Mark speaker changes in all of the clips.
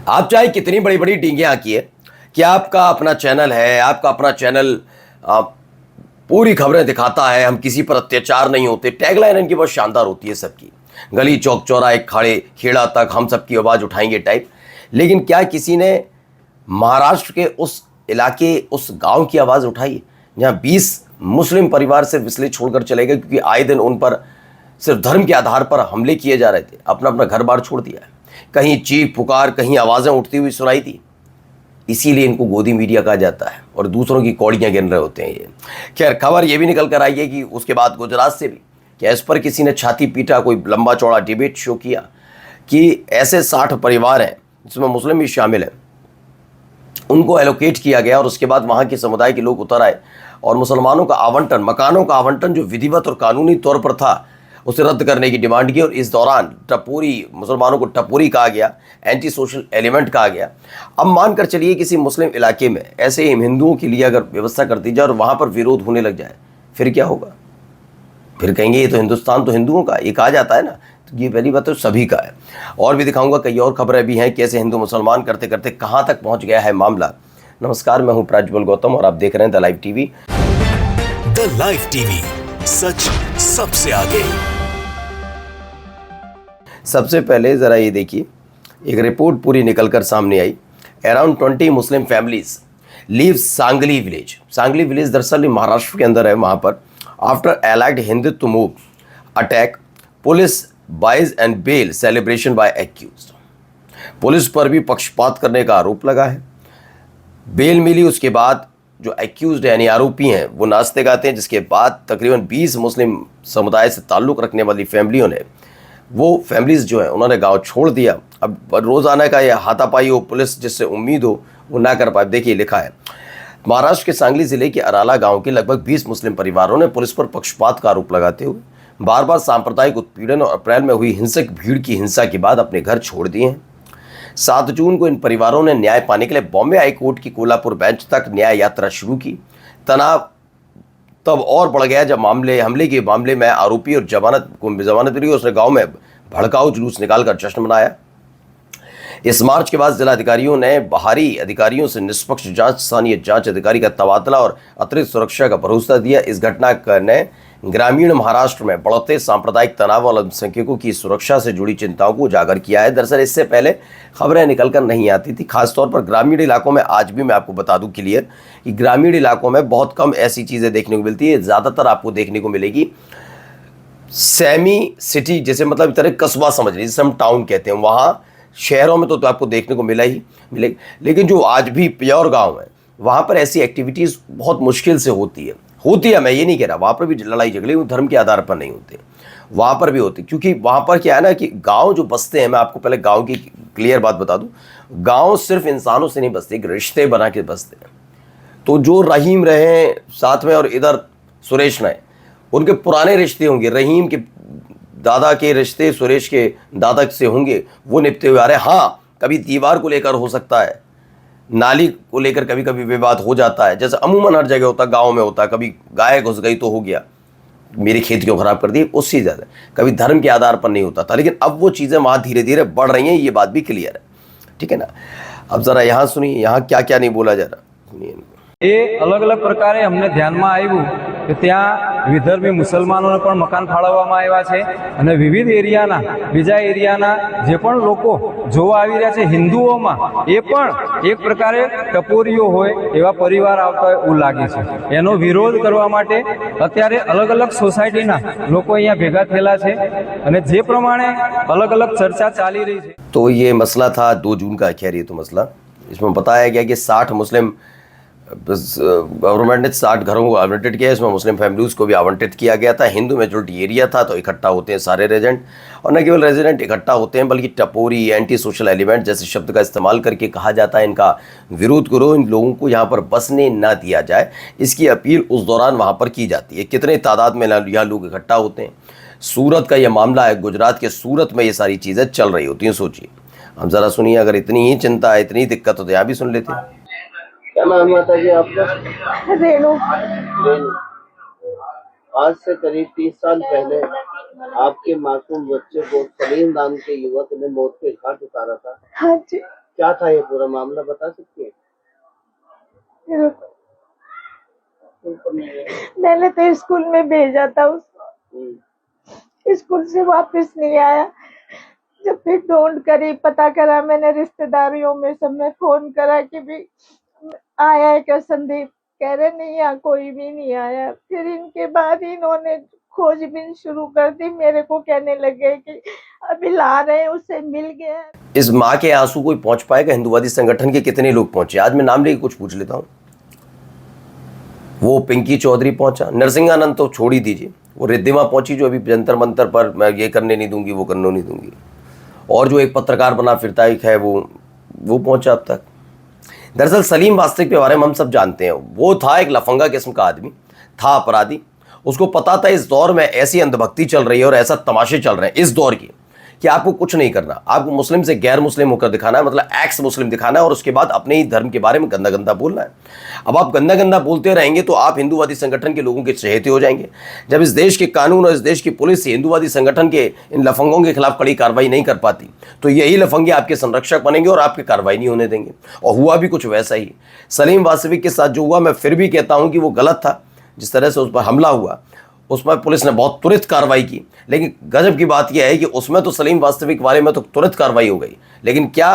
Speaker 1: आप चाहे कितनी बड़ी बड़ी डींगे आंकी है कि आपका अपना चैनल है, आपका अपना चैनल पूरी खबरें दिखाता है, हम किसी पर अत्याचार नहीं होते, टैगलाइन इनकी बहुत शानदार होती है सबकी, गली चौक चौराहे खाड़े खेड़ा तक हम सबकी आवाज़ उठाएंगे टाइप। लेकिन क्या किसी ने महाराष्ट्र के उस इलाके, उस गांव की आवाज़ उठाई जहां 20 मुस्लिम परिवार सिर्फ इसलिए छोड़कर चले गए क्योंकि आए दिन उन पर सिर्फ धर्म के आधार पर हमले किए जा रहे थे, अपना अपना घर बार छोड़ दिया है। कहीं चीख पुकार, कहीं आवाज़ें उठती हुई सुनाई थी। इसीलिए इनको गोदी मीडिया कहा जाता है और दूसरों की कौड़ियाँ गिन रहे होते हैं ये। खैर, खबर ये भी निकल कर आई है कि उसके बाद गुजरात से भी क्या इस पर किसी ने छाती पीटा, कोई लंबा चौड़ा डिबेट शो किया कि ऐसे 60 परिवार हैं जिसमें मुस्लिम भी शामिल हैं, उनको एलोकेट किया गया और उसके बाद वहाँ के समुदाय के लोग उतर आए और मुसलमानों का आवंटन, मकानों का आवंटन जो विधिवत और कानूनी तौर पर था, उसे रद्द करने की डिमांड की। और इस दौरान टपोरी, मुसलमानों को टपोरी कहा गया, एंटी सोशल एलिमेंट कहा गया। अब मानकर चलिए किसी मुस्लिम इलाके में ऐसे हिंदुओं के लिए अगर व्यवस्था कर दी जाए और वहाँ पर विरोध होने लग जाए, फिर क्या होगा? फिर कहेंगे ये तो हिंदुस्तान तो हिंदुओं का, ये कहा जाता है ना। तो ये पहली बात तो सभी का है। और भी दिखाऊंगा, कई और खबरें भी हैं कैसे हिंदू मुसलमान करते करते कहाँ तक पहुँच गया है मामला। नमस्कार, मैं हूँ प्राज्वल गौतम और आप देख रहे हैं the live TV.
Speaker 2: The live TV, सच सबसे आगे।
Speaker 1: सबसे पहले ज़रा ये देखिए, एक रिपोर्ट पूरी निकलकर सामने आई। Around 20 Muslim families leave Sangli village. Sangli village दरअसल महाराष्ट्र के अंदर है। वहाँ पर after alleged Hindutva mob attack, police bias and bail celebration by accused. Police पर भी पक्षपात करने का आरोप लगा है। बेल मिली, उसके बाद जो एक्यूज्ड यानी आरोपी हैं वो नाचते गाते हैं, जिसके बाद तकरीबन 20 मुस्लिम समुदाय से ताल्लुक़ रखने वाली फैमिलियों ने, वो फैमिलीज़ जो है उन्होंने गांव छोड़ दिया। अब रोज़ाना का ये हाथापाई हो, पुलिस जिससे उम्मीद हो वो ना कर पाए। देखिए लिखा है, महाराष्ट्र के सांगली ज़िले के अराला गांव के लगभग 20 मुस्लिम परिवारों ने पुलिस पर पक्षपात का आरोप लगाते हुए बार बार सांप्रदायिक उत्पीड़न और अप्रैल में हुई हिंसक भीड़ की हिंसा के बाद अपने घर छोड़ दिए हैं। 7 जून को इन परिवारों ने न्याय पाने के लिए बॉम्बे हाई कोर्ट की कोल्हापुर बेंच तक न्याय यात्रा शुरू की। तनाव तब और बढ़ गया जब हमले के मामले में आरोपी और जमानत मिली, उसने गांव में भड़काऊ जुलूस निकालकर जश्न मनाया। इस मार्च के बाद जिलाधिकारियों ने बाहरी अधिकारियों से निष्पक्ष जांच, स्थानीय जांच अधिकारी का तबादला और अतिरिक्त सुरक्षा का भरोसा दिया। इस घटना ने ग्रामीण महाराष्ट्र में बढ़ते सांप्रदायिक तनाव और अल्पसंख्यकों की सुरक्षा से जुड़ी चिंताओं को उजागर किया है। दरअसल इससे पहले खबरें निकलकर नहीं आती थी, खासतौर पर ग्रामीण इलाकों में। आज भी मैं आपको बता दूं क्लियर कि ग्रामीण इलाकों में बहुत कम ऐसी चीज़ें देखने को मिलती है। ज़्यादातर आपको देखने को मिलेगी सेमी सिटी, जैसे मतलब तरह कस्बा समझ लीजिए, जिसे हम टाउन कहते हैं, वहाँ शहरों में तो आपको देखने को मिलेगी। लेकिन जो आज भी प्योर गांव है, वहाँ पर ऐसी एक्टिविटीज़ बहुत मुश्किल से होती है। मैं ये नहीं कह रहा, वहाँ पर भी लड़ाई झगड़े धर्म के आधार पर नहीं होते, वहाँ पर भी होते, क्योंकि वहाँ पर क्या है ना कि गाँव जो बसते हैं, मैं आपको पहले गाँव की क्लियर बात बता दूँ, गाँव सिर्फ इंसानों से नहीं बसते, एक रिश्ते बना के बसते हैं। तो जो रहीम रहे साथ में और इधर सुरेश रहे, उनके पुराने रिश्ते होंगे, रहीम के दादा के रिश्ते सुरेश के दादा से होंगे, वो निपटे हुए आ रहे हैं। हाँ, कभी दीवार को लेकर हो सकता है, नाली को लेकर कभी कभी विवाद हो जाता है, जैसे अमूमन हर जगह होता है, गाँव में होता है। कभी गाय घुस गई तो हो गया, मेरी खेती को खराब कर दी, उससे ज़्यादा कभी धर्म के आधार पर नहीं होता था। लेकिन अब वो चीज़ें वहाँ धीरे धीरे बढ़ रही हैं, ये बात भी क्लियर है, ठीक है ना। अब ज़रा यहाँ सुनिए, यहाँ क्या क्या नहीं बोला जा रहा, सुनिए।
Speaker 3: ये अलग अलग प्रकारे हमने ધ્યાનમાં આવ્યું કે ત્યાં વિદર્ભી મુસલમાનોને પણ મકાન ફાળવવામાં આવ્યા છે અને વિવિધ એરિયાના બીજા એરિયાના જે પણ લોકો જોવા આવી રહ્યા છે હિન્દુઓમાં એ પણ એક પ્રકારે ટપોરીઓ હોય એવા પરિવાર આવતા હોય એવું લાગે છે। એનો વિરોધ કરવા માટે અત્યારે અલગ અલગ સોસાયટીના લોકો અહીંયા ભેગા થયેલા છે અને જે પ્રમાણે અલગ અલગ ચર્ચા ચાલી રહી છે।
Speaker 1: तो ये मसला था 2 जून का। खैर ये तो मसला, इसमें बताया गया कि 60 मुस्लिम गवर्नमेंट ने 60 घरों को आवंटित किया। इसमें मुस्लिम फैमिलीज़ को भी आवंटित किया गया था। हिंदू मेजोरिटी एरिया था तो इकट्ठा होते हैं सारे रेजिडेंट, और न केवल रेजिडेंट इकट्ठा होते हैं बल्कि टपोरी, एंटी सोशल एलिमेंट जैसे शब्द का इस्तेमाल करके कहा जाता है इनका विरोध करो, इन लोगों को यहाँ पर बसने ना दिया जाए, इसकी अपील उस दौरान वहाँ पर की जाती है। कितने तादाद में यहाँ लोग इकट्ठा होते हैं। सूरत का ये मामला है, गुजरात के सूरत में ये सारी चीज़ें चल रही होती हैं। सोचिए, हम ज़रा सुनिए, अगर इतनी ही चिंता है, इतनी दिक्कत हो तो यहाँ भी सुन लेते हैं।
Speaker 4: क्या नाम माता जी आपका?
Speaker 5: रेणु।
Speaker 4: रेणु, आज से करीब 30 साल पहले आपके मासूम बच्चे को सलीम नाम के युवक ने मौत के घाट उतारा था।
Speaker 5: हाँ जी।
Speaker 4: क्या था ये पूरा मामला, बता सकती है?
Speaker 5: मैंने तो स्कूल में भेजा था उसको, स्कूल से वापस नहीं आया। जब फिर ढूंढ करी, पता करा मैंने, रिश्तेदारियों में सब में फोन करा कि भी आया है क्या संदीप, कह रहे नहीं, यहाँ कोई भी नहीं आया। फिर इनके बाद इन्होंने खोजबीन शुरू कर दी, मेरे को कहने लगे कि अभी ला रहे हैं, उससे मिल गया।
Speaker 1: इस माँ के आंसू कोई पहुंच पाएगा? हिंदूवादी संगठन के कितने लोग पहुंचे? आज मैं नाम लेके कुछ पूछ लेता हूं। वो पिंकी चौधरी पहुंचा, नरसिंहानंद तो छोड़ ही दीजिए, वो रिद्धिमा पहुंची जो अभी जंतर मंतर पर मैं ये करने नहीं दूंगी, वो करने नहीं दूंगी, और जो एक पत्रकार बना फिरता है वो पहुंचा अब तक। दरअसल सलीम वास्तविक के बारे में हम सब जानते हैं, वो था एक लफंगा किस्म का आदमी, था अपराधी। उसको पता था इस दौर में ऐसी अंधभक्ति चल रही है और ऐसा तमाशे चल रहे हैं इस दौर की कि आपको कुछ नहीं करना, आपको मुस्लिम से गैर मुस्लिम होकर दिखाना है, मतलब एक्स मुस्लिम दिखाना है, और उसके बाद अपने ही धर्म के बारे में गंदा गंदा बोलना है। अब आप गंदा गंदा बोलते रहेंगे तो आप हिंदूवादी संगठन के लोगों के चहेते हो जाएंगे। जब इस देश के कानून और इस देश की पुलिस हिंदूवादी संगठन के इन लफंगों के खिलाफ कड़ी कार्रवाई नहीं कर पाती तो यही लफंगे आपके संरक्षक बनेंगे और आपकी कार्रवाई नहीं होने देंगे। और हुआ भी कुछ वैसा ही सलीम वास्तविक के साथ जो हुआ, मैं फिर भी कहता हूँ कि वो गलत था। जिस तरह से उस पर हमला हुआ उसमें पुलिस ने बहुत त्वरित कार्रवाई की, लेकिन गजब की बात यह है कि उसमें तो सलीम वास्तविक वाले में तो तुरंत कार्रवाई हो गई, लेकिन क्या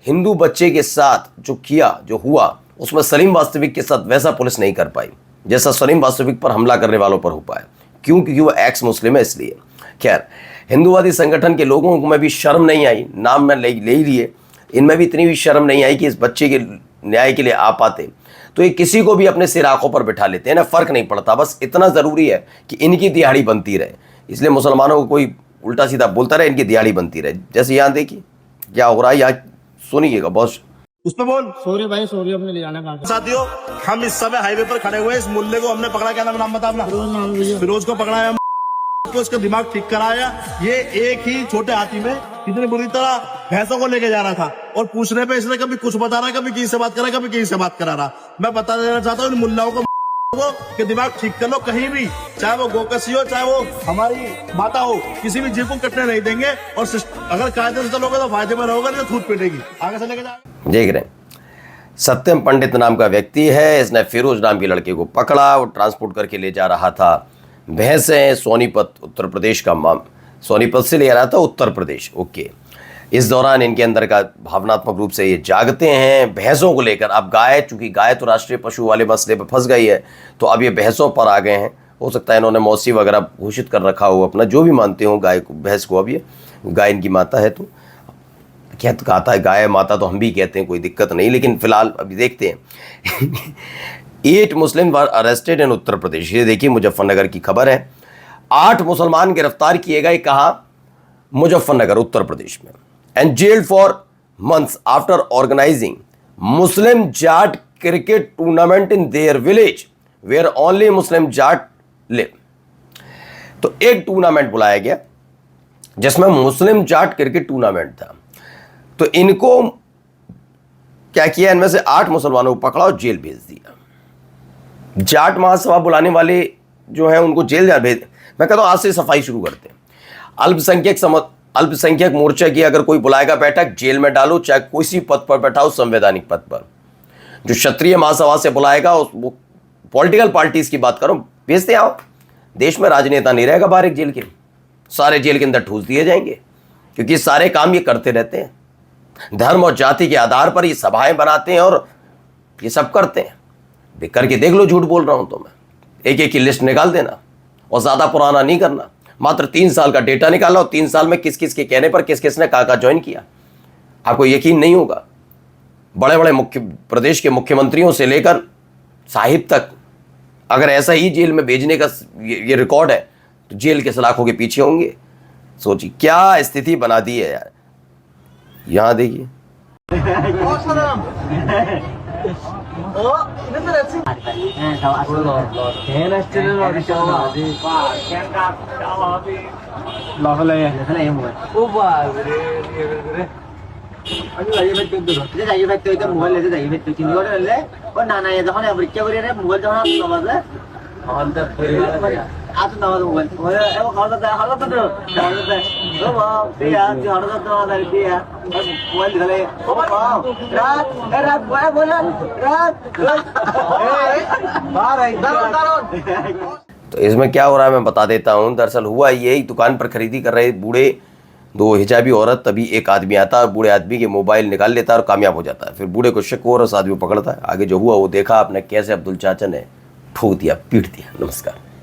Speaker 1: हिंदू बच्चे के साथ जो हुआ उसमें सलीम वास्तविक के साथ वैसा पुलिस नहीं कर पाई जैसा सलीम वास्तविक पर हमला करने वालों पर हो पाया। क्यों? क्योंकि वो एक्स मुस्लिम है इसलिए। खैर, हिंदूवादी संगठन के लोगों में भी शर्म नहीं आई, नाम में ले ही लिए, इनमें भी इतनी भी शर्म नहीं आई कि इस बच्चे के न्याय के लिए आ पाते, तो ये किसी को भी अपने सिर आंखों पर बिठा लेते हैं ना, फर्क नहीं पड़ता। बस इतना ज़रूरी है कि इनकी दिहाड़ी बनती रहे, इसलिए मुसलमानों को कोई उल्टा सीधा बोलता रहे, इनकी दिहाड़ी बनती रहे। जैसे यहाँ देखिए क्या हो रहा है, यहाँ सुनिएगा बॉस।
Speaker 6: उसमें बोल
Speaker 7: सॉरी भाई, सॉरी, अपने ले जाना कहा।
Speaker 6: साथियों, हम इस समय हाईवे पर खड़े हुए, इस मुल्ले को हमने पकड़ा। क्या नाम बता अपना? फिरोज को पकड़ा है, उसका दिमाग ठीक कराया। ये एक ही छोटे हाथी में इतनी बुरी तरह भैंसों को लेके जा रहा था, और पूछने पे इसने कभी कुछ बता रहा, कभी किसी से बात कर रहा, कभी किसी से बात करा रहा। मैं बता देना चाहता हूँ इन मुल्लाओं को कि दिमाग ठीक कर लो, कहीं भी, चाहे वो गोकसी हो, चाहे वो हमारी माता हो, किसी भी जीव को कटने नहीं देंगे। और अगर कायदे से चलोगे तो फायदे में रहोगे, नहीं तो छूट पिटेगी। आगे से लेके जाए।
Speaker 1: देख रहे हैं, सत्यम पंडित नाम का व्यक्ति है, इसने फिरोज नाम के लड़के को पकड़ा, वो ट्रांसपोर्ट करके ले जा रहा था भैंसें, सोनीपत उत्तर प्रदेश का सोनीपत से ले रहा था उत्तर प्रदेश। ओके, इस दौरान इनके अंदर का भावनात्मक रूप से ये जागते हैं भैंसों को लेकर। अब गाय, चूंकि गाय तो राष्ट्रीय पशु वाले मसले पर फंस गई है, तो अब ये भैंसों पर आ गए हैं। हो सकता है इन्होंने मौसी वगैरह घोषित कर रखा हो अपना, जो भी मानते हो गाय को, भैंस को। अब ये गाय इनकी माता है, तो क्या तो कहता है गाय माता, तो हम भी कहते हैं, कोई दिक्कत नहीं। लेकिन फिलहाल अभी देखते हैं 8 मुस्लिम were arrested in Uttar Pradesh. ये देखिए मुजफ्फरनगर की खबर है। 8 मुसलमान गिरफ्तार किए गए, कहाँ? मुजफ्फरनगर उत्तर प्रदेश में। And jailed for months after organising Muslim Jat cricket tournament in their village where only Muslim Jat live. तो एक टूर्नामेंट बुलाया गया जिसमें मुस्लिम जाट क्रिकेट टूर्नामेंट था, तो इनको क्या किया, इनमें से 8 मुसलमानों को पकड़ा और जेल भेज दिया। जाट महासभा बुलाने वाले जो हैं उनको जेल भेज। मैं कहता हूं आज से सफाई शुरू करते हैं। अल्पसंख्यक मोर्चा की अगर कोई बुलाएगा बैठक, जेल में डालो, चाहे किसी पद पर बैठाओ, संवैधानिक पद पर। जो क्षत्रिय महासभा से बुलाएगा, वो पॉलिटिकल पार्टीज की बात करो, भेजते आओ। देश में राजनेता नहीं रहेगा बाहर एक जेल के, सारे जेल के अंदर ठूस दिए जाएंगे, क्योंकि सारे काम ये करते रहते हैं। धर्म और जाति के आधार पर ये सभाएं बनाते हैं और ये सब करते हैं। करके देख लो, झूठ बोल रहा हूं तो मैं। एक की लिस्ट निकाल देना और ज्यादा पुराना नहीं करना, मात्र 3 साल का डेटा निकाला और 3 साल में किस किस के कहने पर किस किस ने कहा ज्वाइन किया, आपको यकीन नहीं होगा। बड़े बड़े प्रदेश के मुख्यमंत्रियों से लेकर साहिब तक अगर ऐसा ही जेल में भेजने का ये रिकॉर्ड है तो जेल के सलाखों के पीछे होंगे। सोचिए क्या स्थिति बना दी है यार। यहां देखिए, तो इसमें क्या हो रहा है मैं बता देता हूँ। दरअसल हुआ ये, एक दुकान पर खरीदी कर रहे बूढ़े दो हिजाबी औरत, तभी एक आदमी आता है और बूढ़े आदमी के मोबाइल निकाल लेता है और कामयाब हो जाता है। फिर बूढ़े को शक हो और उस आदमी को पकड़ता है। आगे जो हुआ वो देखा आपने, कैसे अब्दुल चाचा ने ठोक दिया, पीट दिया। नमस्कार।